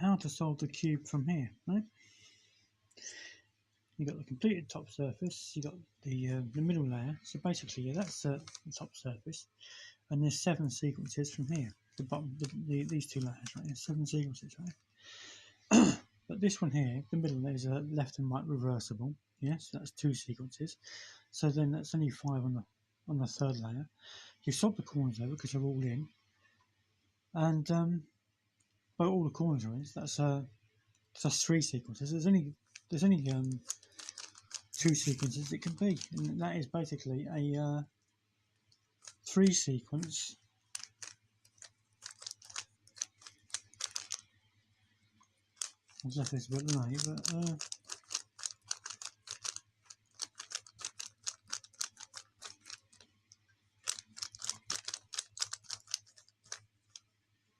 how to solve the cube from here, right? You've got the completed top surface, you've got the middle layer, so basically yeah, that's the top surface, and there's 7 sequences from here, the bottom, these 2 layers right here, 7 sequences right. But this one here, the middle layer, is a left and right reversible, yes, so that's 2 sequences, so then that's only 5 on the 3rd layer. You swap the corners over because they're all in, and well, all the corners are in, so that's 3 sequences. There's only 2 sequences it can be, and that is basically a 3 sequence I've left this a bit late, but